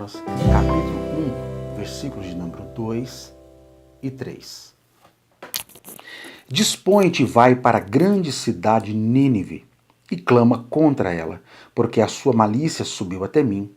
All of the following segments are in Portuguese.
Jonas, capítulo 1, versículos de número 2 e 3. Dispõe-te e vai para a grande cidade Nínive e clama contra ela, porque a sua malícia subiu até mim.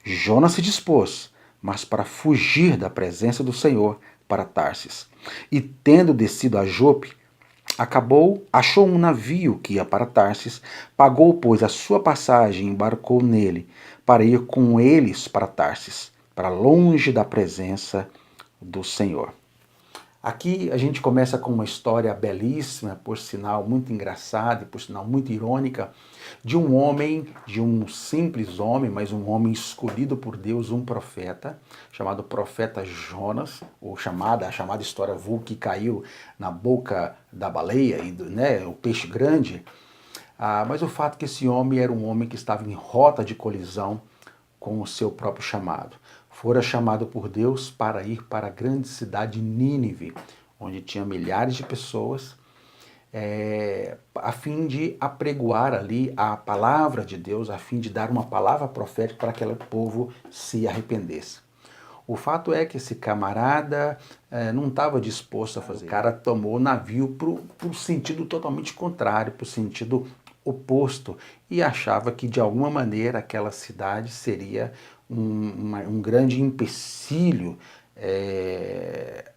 Jonas se dispôs, mas para fugir da presença do Senhor, para Tarsis. E tendo descido a Jope, achou um navio que ia para Tarsis, pagou, pois, a sua passagem e embarcou nele, para ir com eles para Tarsis, para longe da presença do Senhor. Aqui a gente começa com uma história belíssima, por sinal muito engraçada e por sinal muito irônica, de um homem, de um simples homem, mas um homem escolhido por Deus, um profeta, chamado profeta Jonas, ou a chamada história vulgo que caiu na boca da baleia, né, o peixe grande. Mas o fato é que esse homem era um homem que estava em rota de colisão com o seu próprio chamado. Fora chamado por Deus para ir para a grande cidade Nínive, onde tinha milhares de pessoas, a fim de apregoar ali a palavra de Deus, a fim de dar uma palavra profética para que aquele povo se arrependesse. O fato é que esse camarada não estava disposto a fazer. O cara tomou o navio para o sentido totalmente contrário, para o sentido oposto, e achava que de alguma maneira aquela cidade seria um grande empecilho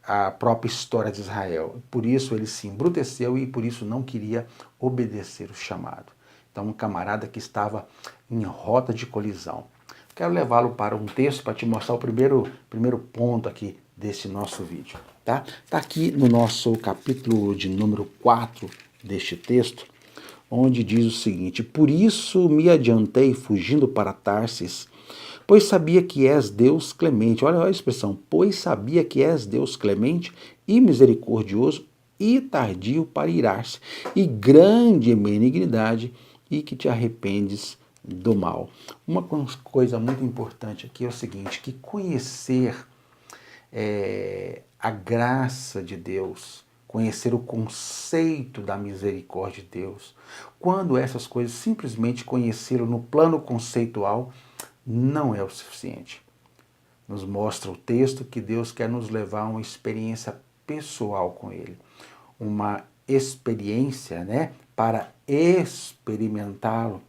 à própria história de Israel. Por isso ele se embruteceu e por isso não queria obedecer o chamado. Então um camarada que estava em rota de colisão. Quero levá-lo para um texto para te mostrar o primeiro ponto aqui desse nosso vídeo. Tá aqui no nosso capítulo de número 4 deste texto, onde diz o seguinte: por isso me adiantei fugindo para Tarsis, pois sabia que és Deus clemente. Olha a expressão, pois sabia que és Deus clemente e misericordioso e tardio para irar-se, e grande em benignidade, e que te arrependes do mal. Uma coisa muito importante aqui é o seguinte, que conhecer a graça de Deus, conhecer o conceito da misericórdia de Deus, quando essas coisas, simplesmente conhecê-lo no plano conceitual, não é o suficiente. Nos mostra o texto que Deus quer nos levar a uma experiência pessoal com Ele, uma experiência, para experimentá-lo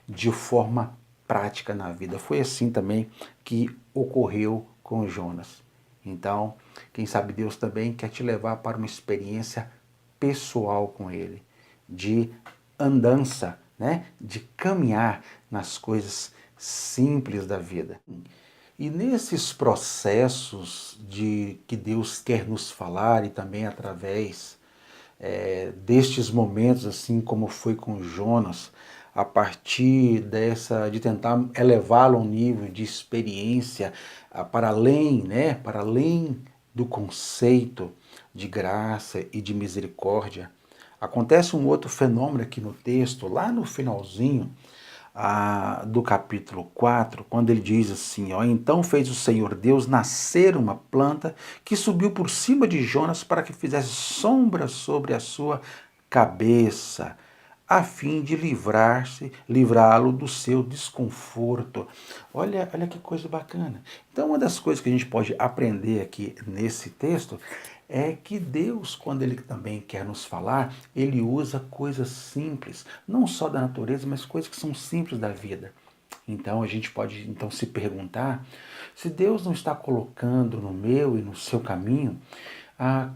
de forma prática na vida. Foi assim também que ocorreu com Jonas. Então, quem sabe Deus também quer te levar para uma experiência pessoal com Ele, de andança, de caminhar nas coisas simples da vida. E nesses processos de que Deus quer nos falar e também através destes momentos, assim como foi com Jonas, a partir de tentar elevá-lo a um nível de experiência para além do conceito de graça e de misericórdia, acontece um outro fenômeno aqui no texto, lá no finalzinho do capítulo 4, quando ele diz assim, então fez o Senhor Deus nascer uma planta que subiu por cima de Jonas para que fizesse sombra sobre a sua cabeça, a fim de livrá-lo do seu desconforto. Olha que coisa bacana. Então, uma das coisas que a gente pode aprender aqui nesse texto é que Deus, quando Ele também quer nos falar, Ele usa coisas simples, não só da natureza, mas coisas que são simples da vida. Então, a gente pode se perguntar se Deus não está colocando no meu e no seu caminho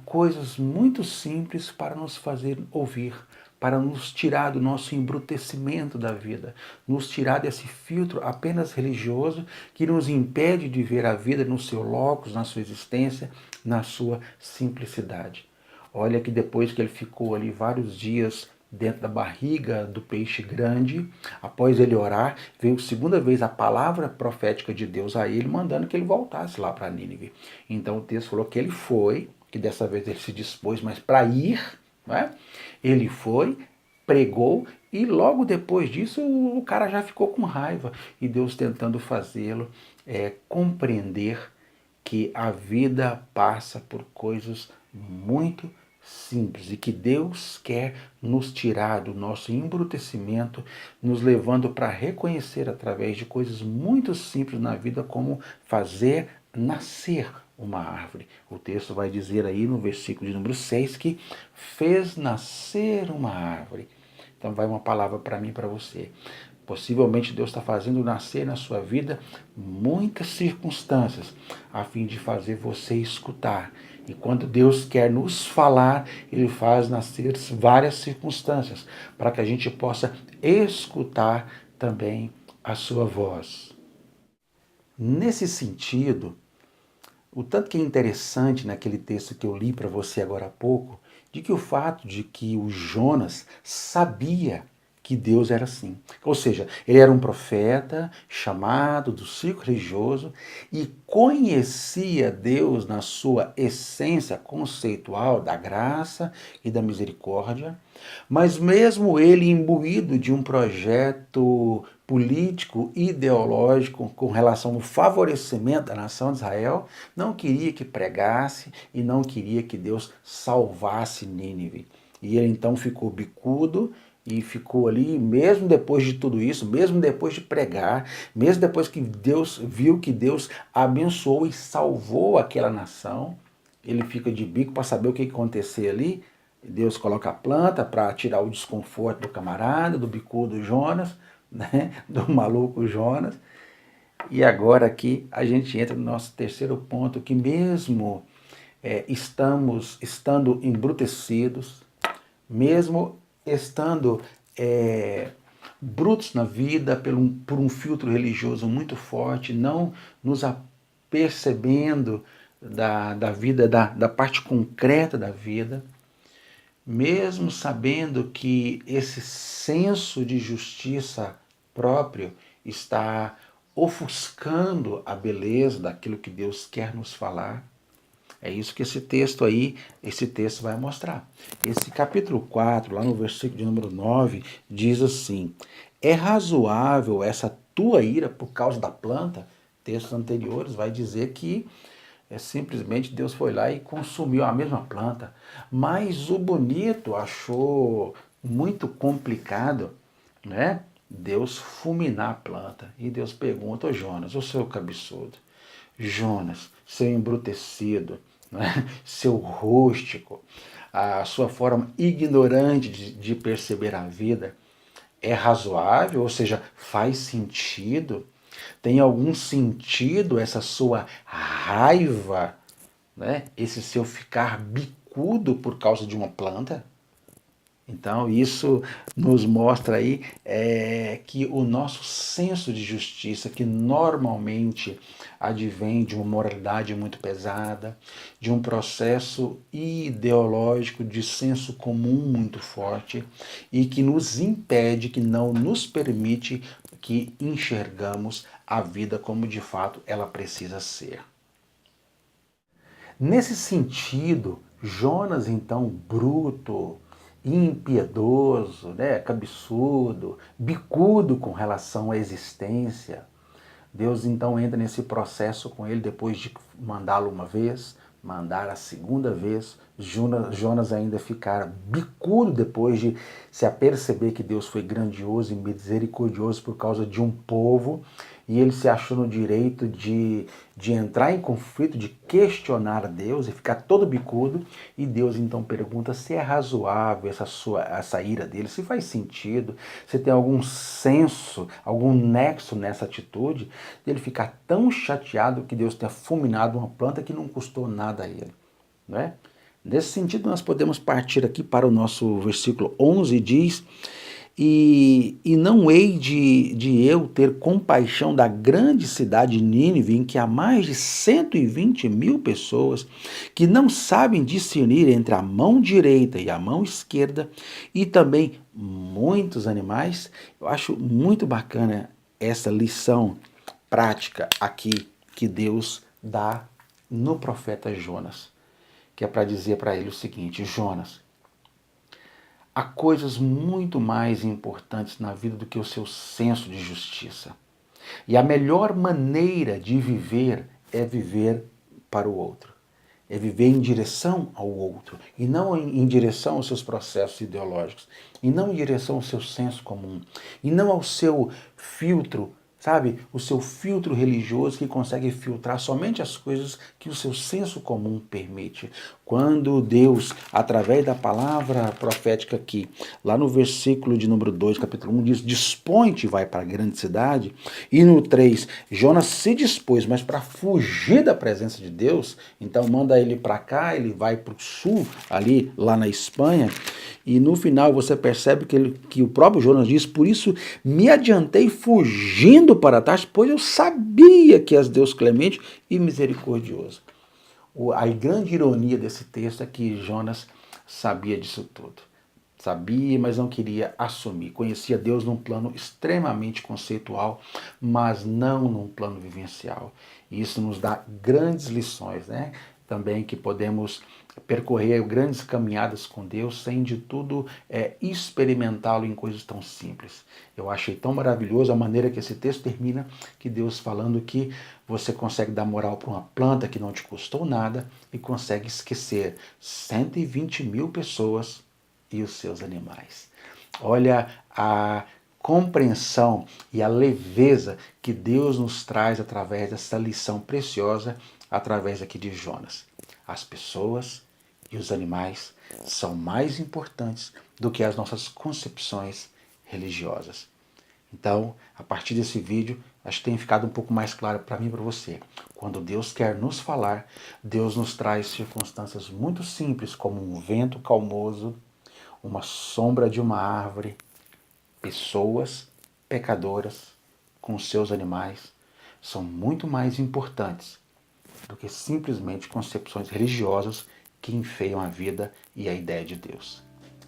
coisas muito simples para nos fazer ouvir, para nos tirar do nosso embrutecimento da vida, nos tirar desse filtro apenas religioso que nos impede de ver a vida no seu locus, na sua existência, na sua simplicidade. Olha que depois que ele ficou ali vários dias dentro da barriga do peixe grande, após ele orar, veio segunda vez a palavra profética de Deus a ele, mandando que ele voltasse lá para Nínive. Então o texto falou que ele foi, que dessa vez ele se dispôs, mas para ir, ele foi, pregou, e logo depois disso o cara já ficou com raiva. E Deus tentando fazê-lo compreender que a vida passa por coisas muito simples e que Deus quer nos tirar do nosso embrutecimento, nos levando para reconhecer através de coisas muito simples na vida como fazer nascer uma árvore. O texto vai dizer aí no versículo de número 6 que fez nascer uma árvore. Então vai uma palavra para mim e para você. Possivelmente Deus está fazendo nascer na sua vida muitas circunstâncias a fim de fazer você escutar. E quando Deus quer nos falar, Ele faz nascer várias circunstâncias para que a gente possa escutar também a sua voz. Nesse sentido, o tanto que é interessante naquele texto que eu li para você agora há pouco, de que o fato de que o Jonas sabia que Deus era assim. Ou seja, ele era um profeta chamado do círculo religioso e conhecia Deus na sua essência conceitual da graça e da misericórdia, mas mesmo ele imbuído de um projeto político, ideológico com relação ao favorecimento da nação de Israel, não queria que pregasse e não queria que Deus salvasse Nínive. E ele então ficou bicudo e ficou ali, mesmo depois de tudo isso, mesmo depois de pregar, mesmo depois que Deus viu que Deus abençoou e salvou aquela nação, ele fica de bico para saber o que ia acontecer ali. Deus coloca a planta para tirar o desconforto do camarada, do bicudo Jonas, né? Do maluco Jonas. E agora aqui a gente entra no nosso terceiro ponto, que mesmo estando embrutecidos, mesmo estando brutos na vida por um filtro religioso muito forte, não nos apercebendo da vida, da parte concreta da vida, mesmo sabendo que esse senso de justiça próprio está ofuscando a beleza daquilo que Deus quer nos falar. É isso que esse texto vai mostrar. Esse capítulo 4, lá no versículo de número 9, diz assim: é razoável essa tua ira por causa da planta? Textos anteriores vai dizer que simplesmente Deus foi lá e consumiu a mesma planta. Mas o bonito achou muito complicado, né? Deus fulminar a planta. E Deus pergunta: ô Jonas, ô seu cabeçudo, Jonas, seu embrutecido, né? Seu rústico, a sua forma ignorante de perceber a vida, é razoável? Ou seja, faz sentido? Tem algum sentido essa sua raiva, né? Esse seu ficar bicudo por causa de uma planta? Então, isso nos mostra aí que o nosso senso de justiça, que normalmente advém de uma moralidade muito pesada, de um processo ideológico de senso comum muito forte e que nos impede, que não nos permite que enxergamos a vida como de fato ela precisa ser. Nesse sentido, Jonas, então, bruto, impiedoso, né, cabeçudo, bicudo com relação à existência, Deus então entra nesse processo com ele depois de mandá-lo uma vez, mandar a segunda vez, Jonas ainda ficar bicudo depois de se aperceber que Deus foi grandioso e misericordioso por causa de um povo, e ele se achou no direito de entrar em conflito, de questionar Deus e ficar todo bicudo, e Deus então pergunta se é razoável essa ira dele, se faz sentido, se tem algum senso, algum nexo nessa atitude, dele ficar tão chateado que Deus tenha fulminado uma planta que não custou nada a ele, não é? Nesse sentido, nós podemos partir aqui para o nosso versículo 11, diz: E não hei de eu ter compaixão da grande cidade Nínive, em que há mais de 120.000 pessoas que não sabem discernir entre a mão direita e a mão esquerda, e também muitos animais. Eu acho muito bacana essa lição prática aqui que Deus dá no profeta Jonas, que é para dizer para ele o seguinte: Jonas, há coisas muito mais importantes na vida do que o seu senso de justiça. E a melhor maneira de viver é viver para o outro. É viver em direção ao outro, e não em direção aos seus processos ideológicos, e não em direção ao seu senso comum, e não ao seu filtro, sabe? O seu filtro religioso que consegue filtrar somente as coisas que o seu senso comum permite. Quando Deus, através da palavra profética aqui, lá no versículo de número 2, capítulo 1, diz: dispõe-te e vai para a grande cidade. E no 3, Jonas se dispôs, mas para fugir da presença de Deus, então manda ele para cá, ele vai para o sul, ali, lá na Espanha. E no final você percebe que o próprio Jonas diz: por isso me adiantei fugindo para Tarsis, pois eu sabia que és Deus clemente e misericordioso. A grande ironia desse texto é que Jonas sabia disso tudo. Sabia, mas não queria assumir. Conhecia Deus num plano extremamente conceitual, mas não num plano vivencial. E isso nos dá grandes lições, né? Também que podemos percorrer grandes caminhadas com Deus sem de tudo experimentá-lo em coisas tão simples. Eu achei tão maravilhoso a maneira que esse texto termina, que Deus falando que você consegue dar moral para uma planta que não te custou nada e consegue esquecer 120 mil pessoas e os seus animais. Olha a compreensão e a leveza que Deus nos traz através dessa lição preciosa, através aqui de Jonas. As pessoas e os animais são mais importantes do que as nossas concepções religiosas. Então, a partir desse vídeo, acho que tem ficado um pouco mais claro para mim e para você. Quando Deus quer nos falar, Deus nos traz circunstâncias muito simples, como um vento calmoso, uma sombra de uma árvore, pessoas pecadoras com seus animais, são muito mais importantes do que simplesmente concepções religiosas que enfeiam a vida e a ideia de Deus.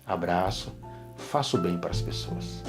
Abraço, faça o bem para as pessoas.